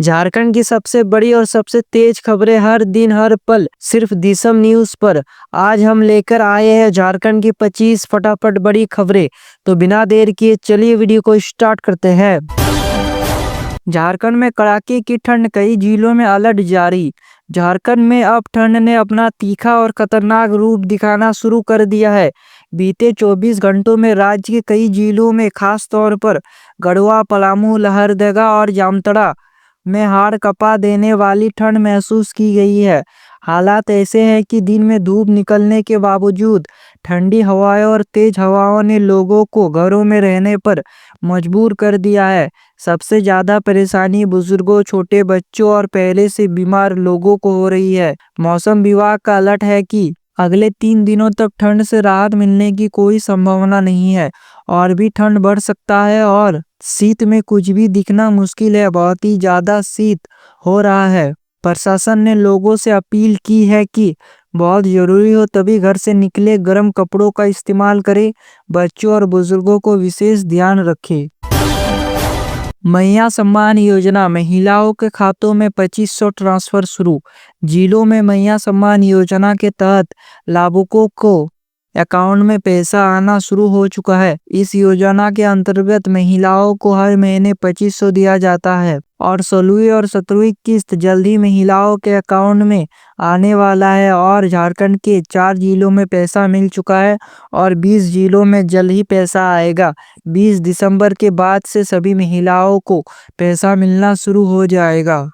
झारखंड की सबसे बड़ी और सबसे तेज खबरें हर दिन हर पल सिर्फ दिसम न्यूज पर। आज हम लेकर आए हैं झारखंड की 25 फटाफट बड़ी खबरें। तो बिना देर किए चलिए वीडियो को स्टार्ट करते हैं। झारखंड में कड़ाके की ठंड, कई जिलों में अलर्ट जारी। झारखंड में अब ठंड ने अपना तीखा और खतरनाक रूप दिखाना शुरू कर दिया है। बीते 24 घंटों में राज्य के कई जिलों में खास तौर पर गढ़वा, पलामू, लहरदगा और जामताड़ा में हाड़ कपा देने वाली ठंड महसूस की गई है। हालात ऐसे हैं कि दिन में धूप निकलने के बावजूद ठंडी हवाएं और तेज हवाओं ने लोगों को घरों में रहने पर मजबूर कर दिया है। सबसे ज्यादा परेशानी बुजुर्गों, छोटे बच्चों और पहले से बीमार लोगों को हो रही है। मौसम विभाग का अलर्ट है कि अगले 3 दिनों तक ठंड से राहत मिलने की कोई संभावना नहीं है और भी ठंड बढ़ सकता है और शीत में कुछ भी दिखना मुश्किल है। बहुत ही ज्यादा शीत हो रहा है। प्रशासन ने लोगों से अपील की है कि बहुत जरूरी हो तभी घर से निकले, गर्म कपड़ों का इस्तेमाल करें, बच्चों और बुजुर्गों को विशेष ध्यान रखें। मैया सम्मान योजना, महिलाओं के खातों में 2500 ट्रांसफर शुरू। जिलों में मैया सम्मान योजना के तहत लाभुकों को अकाउंट में पैसा आना शुरू हो चुका है। इस योजना के अंतर्गत महिलाओं को हर महीने 2500 दिया जाता है और 16वीं और 17वीं किस्त जल्द ही महिलाओं के अकाउंट में आने वाला है। और झारखंड के 4 जिलों में पैसा मिल चुका है और 20 जिलों में जल्द ही पैसा आएगा। 20 दिसंबर के बाद से सभी महिलाओं को पैसा मिलना शुरू हो जाएगा।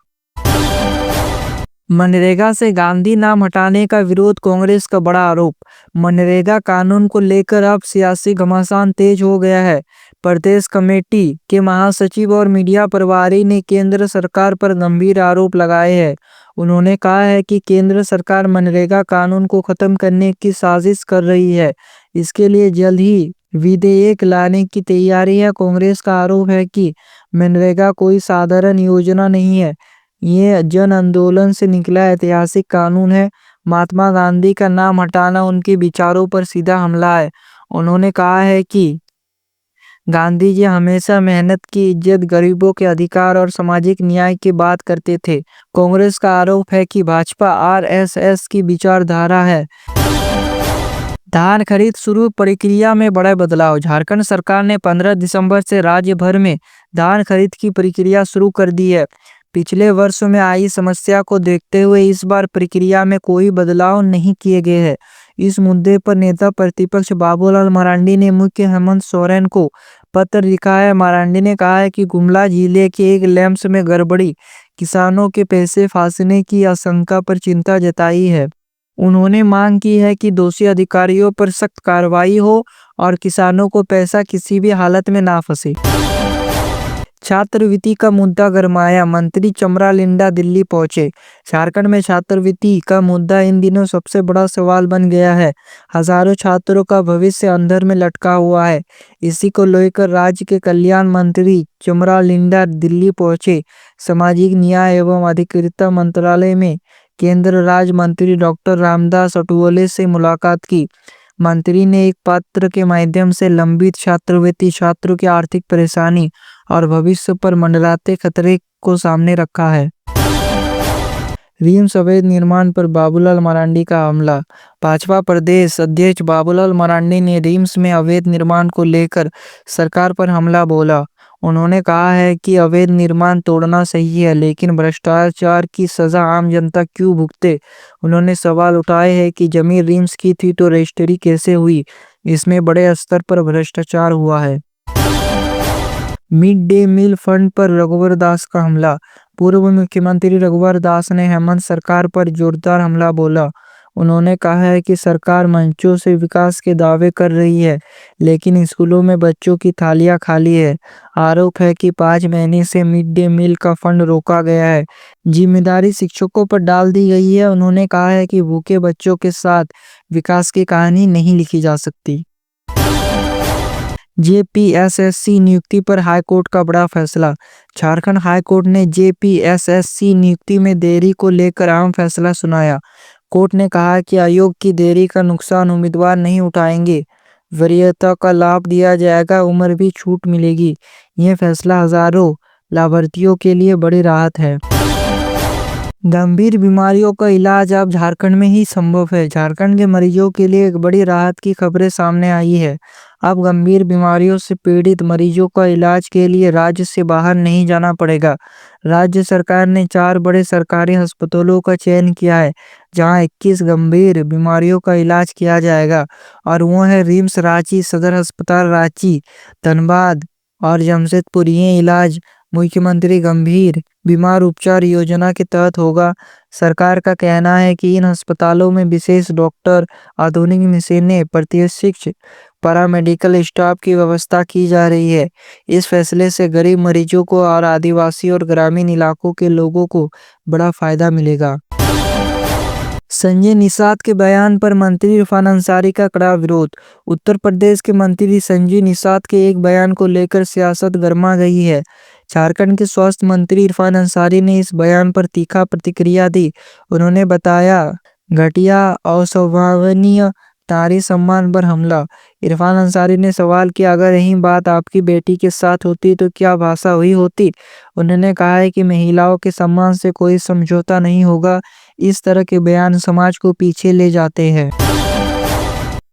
मनरेगा से गांधी नाम हटाने का विरोध, कांग्रेस का बड़ा आरोप। मनरेगा कानून को लेकर अब सियासी घमासान तेज हो गया है। प्रदेश कमेटी के महासचिव और मीडिया प्रभारी ने केंद्र सरकार पर गंभीर आरोप लगाए हैं। उन्होंने कहा है कि केंद्र सरकार मनरेगा कानून को खत्म करने की साजिश कर रही है। इसके लिए जल्द ही विधेयक लाने की तैयारी है। कांग्रेस का आरोप है कि मनरेगा कोई साधारण योजना नहीं है, ये जन आंदोलन से निकला ऐतिहासिक कानून है। महात्मा गांधी का नाम हटाना उनके विचारों पर सीधा हमला है। उन्होंने कहा है कि गांधी जी हमेशा मेहनत की इज्जत, गरीबों के अधिकार और सामाजिक न्याय की बात करते थे। कांग्रेस का आरोप है कि भाजपा आरएसएस की विचारधारा है। धान खरीद शुरू, प्रक्रिया में बड़ा बदलाव। झारखंड सरकार ने 15 दिसंबर से राज्य भर में धान खरीद की प्रक्रिया शुरू कर दी है। पिछले वर्षों में आई समस्या को देखते हुए इस बार प्रक्रिया में कोई बदलाव नहीं किए गए हैं। इस मुद्दे पर नेता प्रतिपक्ष बाबूलाल मरांडी ने मुख्यमंत्री हेमंत सोरेन को पत्र लिखा है। मरांडी ने कहा है कि गुमला जिले के एक लैंप्स में गड़बड़ी किसानों के पैसे फंसने की आशंका पर चिंता जताई है। उन्होंने मांग की है कि दोषी अधिकारियों पर सख्त कार्रवाई हो और किसानों को पैसा किसी भी हालत में ना फंसे। छात्रवृत्ति का मुद्दा गरमाया, मंत्री चमरालिंडा दिल्ली पहुंचे। झारखंड में छात्रवृत्ति का मुद्दा इन दिनों सबसे बड़ा सवाल बन गया है। हजारों छात्रों का भविष्य अंधेरे में लटका हुआ है। इसी को लेकर राज्य के कल्याण मंत्री चमरालिंडा दिल्ली पहुंचे। सामाजिक न्याय एवं अधिकारिता मंत्रालय में केंद्र राज्य मंत्री डॉक्टर रामदास अठवले से मुलाकात की। मंत्री ने एक पत्र के माध्यम से लंबित छात्रवृत्ति छात्रों की आर्थिक परेशानी और भविष्य पर मंडराते खतरे को सामने रखा है। रिम्स अवैध निर्माण पर बाबूलाल मरांडी का हमला। भाजपा प्रदेश अध्यक्ष बाबूलाल मरांडी ने रिम्स में अवैध निर्माण को लेकर सरकार पर हमला बोला। उन्होंने कहा है कि अवैध निर्माण तोड़ना सही है, लेकिन भ्रष्टाचार की सजा आम जनता क्यों भुगते। उन्होंने सवाल उठाए हैं कि जमीन रिम्स की थी तो रजिस्ट्री कैसे हुई। इसमें बड़े स्तर पर भ्रष्टाचार हुआ है। मिड डे मील फंड पर रघुवर दास का हमला। पूर्व मुख्यमंत्री रघुवर दास ने हेमंत सरकार पर जोरदार हमला बोला। उन्होंने कहा है कि सरकार मंचों से विकास के दावे कर रही है, लेकिन स्कूलों में बच्चों की थालियां खाली है। आरोप है कि 5 महीने से मिड डे मील का फंड रोका गया है। जिम्मेदारी शिक्षकों पर डाल दी गई है। उन्होंने कहा है कि भूखे बच्चों के साथ विकास की कहानी नहीं लिखी जा सकती। जेपीएसएससी नियुक्ति पर हाईकोर्ट का बड़ा फैसला। झारखंड हाईकोर्ट ने जेपीएसएससी नियुक्ति में देरी को लेकर अहम फैसला सुनाया। कोर्ट ने कहा कि आयोग की देरी का नुकसान उम्मीदवार नहीं उठाएंगे, वरीयता का लाभ दिया जाएगा, उम्र भी छूट मिलेगी। यह फैसला हजारों लाभार्थियों के लिए बड़ी राहत है। गंभीर बीमारियों का इलाज अब झारखंड में ही संभव है। झारखंड के मरीजों के लिए एक बड़ी राहत की खबरें सामने आई है। अब गंभीर बीमारियों से पीड़ित मरीजों का इलाज के लिए राज्य से बाहर नहीं जाना पड़ेगा। राज्य सरकार ने 4 बड़े सरकारी अस्पतालों का चयन किया है, जहां 21 गंभीर बीमारियों का इलाज किया जाएगा, और वो है रिम्स रांची, सदर अस्पताल रांची, धनबाद और जमशेदपुर। ये इलाज मुख्यमंत्री गंभीर बीमार उपचार योजना के तहत होगा। सरकार का कहना है कि इन अस्पतालों में विशेष डॉक्टर, आधुनिक मशीनें, प्रशिक्षित पैरामेडिकल स्टाफ की व्यवस्था की जा रही है। इस फैसले से गरीब मरीजों को और आदिवासी और ग्रामीण इलाकों के लोगों को बड़ा फायदा मिलेगा। संजय निषाद के बयान पर मंत्री इरफान अंसारी का कड़ा विरोध। उत्तर प्रदेश के मंत्री संजय निषाद के एक बयान को लेकर सियासत गर्मा गई है। झारखंड के स्वास्थ्य मंत्री इरफान अंसारी ने इस बयान पर तीखा प्रतिक्रिया दी। उन्होंने बताया, घटिया, असंभावनीय, नारी सम्मान पर हमला। इरफान अंसारी ने सवाल किया, अगर यही बात आपकी बेटी के साथ होती तो क्या भाषा हुई होती। उन्होंने कहा है कि महिलाओं के सम्मान से कोई समझौता नहीं होगा। इस तरह के बयान समाज को पीछे ले जाते हैं।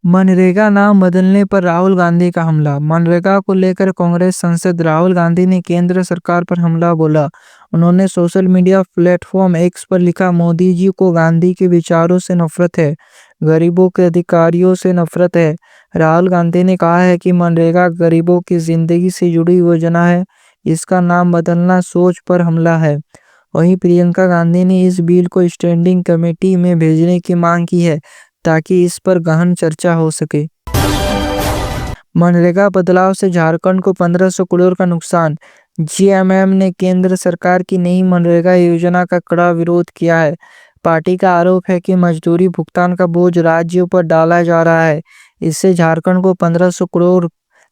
मनरेगा नाम बदलने पर राहुल गांधी का हमला। मनरेगा को लेकर कांग्रेस सांसद राहुल गांधी ने केंद्र सरकार पर हमला बोला। उन्होंने सोशल मीडिया प्लेटफॉर्म एक्स पर लिखा, मोदी जी को गांधी के विचारों से नफरत है, गरीबों के अधिकारियों से नफरत है। राहुल गांधी ने कहा है कि मनरेगा गरीबों की जिंदगी से जुड़ी योजना है, इसका नाम बदलना सोच पर हमला है। वहीं प्रियंका गांधी ने इस बिल को स्टैंडिंग कमेटी में भेजने की मांग की है, ताकि इस पर गहन चर्चा हो सके। मनरेगा बदलाव से झारखंड को 1500 करोड़ का नुकसान। जेएमएम ने केंद्र सरकार की नई मनरेगा योजना का कड़ा विरोध किया है। पार्टी का आरोप है कि मजदूरी भुगतान का बोझ राज्यों पर डाला जा रहा है। इससे झारखंड को 1500 करोड़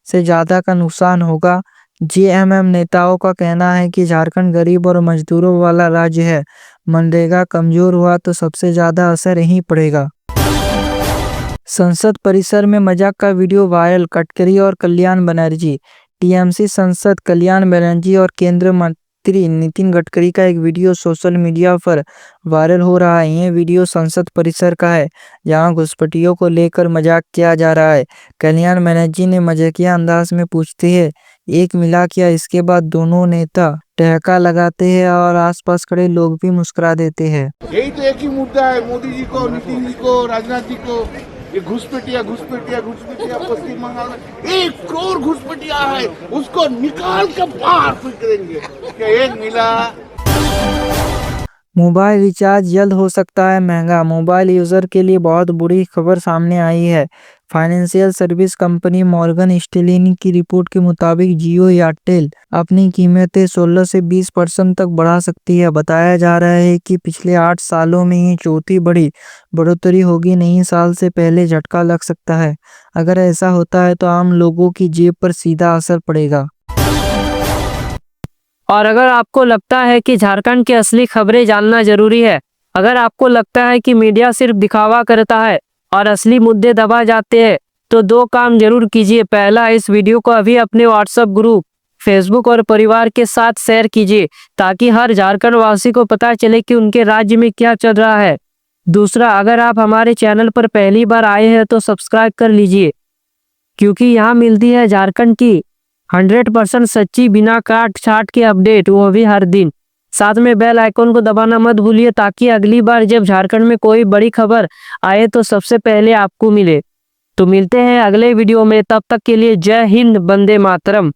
से ज्यादा का नुकसान होगा। जेएमएम नेताओं का कहना है कि झारखंड गरीब और मजदूरों वाला राज्य है। मनरेगा कमजोर हुआ तो सबसे ज्यादा असर यहीं पड़ेगा। संसद परिसर में मजाक का वीडियो वायरल। गडकरी और कल्याण बनर्जी। टीएमसी सांसद कल्याण बनर्जी और केंद्रीय मंत्री नितिन गडकरी का एक वीडियो सोशल मीडिया पर वायरल हो रहा है। ये वीडियो संसद परिसर का है, जहां घुसपैठियों को लेकर मजाक किया जा रहा है। कल्याण बनर्जी ने मजाकिया अंदाज में पूछते हैं, एक मिला क्या। इसके बाद दोनों नेता ठहाका लगाते हैं और आसपास खड़े लोग भी मुस्कुरा देते हैं। यही तो एक ही मुद्दा है, मोदी जी को, नितिन जी को, राजनाथ जी को। ये घुसपैठिया पश्चिम बंगाल में 1 करोड़ घुसपैठिया है, उसको निकाल कर बाहर फेंकेंगे। क्या एक मिला। मोबाइल रिचार्ज जल्द हो सकता है महंगा। मोबाइल यूजर के लिए बहुत बुरी खबर सामने आई है। Financial service company Morgan Stanley की रिपोर्ट के मुताबिक जियो एयरटेल अपनी कीमतें 16 से 20% तक बढ़ा सकती है। बताया जा रहा है कि पिछले 8 सालों में ये चौथी बड़ी बढ़ोतरी होगी। नई साल से पहले झटका लग सकता है। अगर ऐसा होता है तो आम लोगों की जेब पर सीधा असर पड़ेगा। और अगर आपको लगता है कि झारखंड की असली खबरें जानना जरूरी है, अगर आपको लगता है कि मीडिया सिर्फ दिखावा करता है और असली मुद्दे दबा जाते हैं, तो 2 काम जरूर कीजिए। पहला, इस वीडियो को अभी अपने व्हाट्सएप ग्रुप, फेसबुक और परिवार के साथ शेयर कीजिए, ताकि हर झारखंड वासी को पता चले कि उनके राज्य में क्या चल रहा है। दूसरा, अगर आप हमारे चैनल पर पहली बार आए हैं तो सब्सक्राइब कर लीजिए, क्योंकि यहाँ मिलती है झारखंड की 100% सच्ची, बिना काट छाट के अपडेट, वो भी हर दिन। साथ में बेल आइकन को दबाना मत भूलिए, ताकि अगली बार जब झारखंड में कोई बड़ी खबर आए तो सबसे पहले आपको मिले। तो मिलते हैं अगले वीडियो में, तब तक के लिए जय हिंद, वंदे मातरम।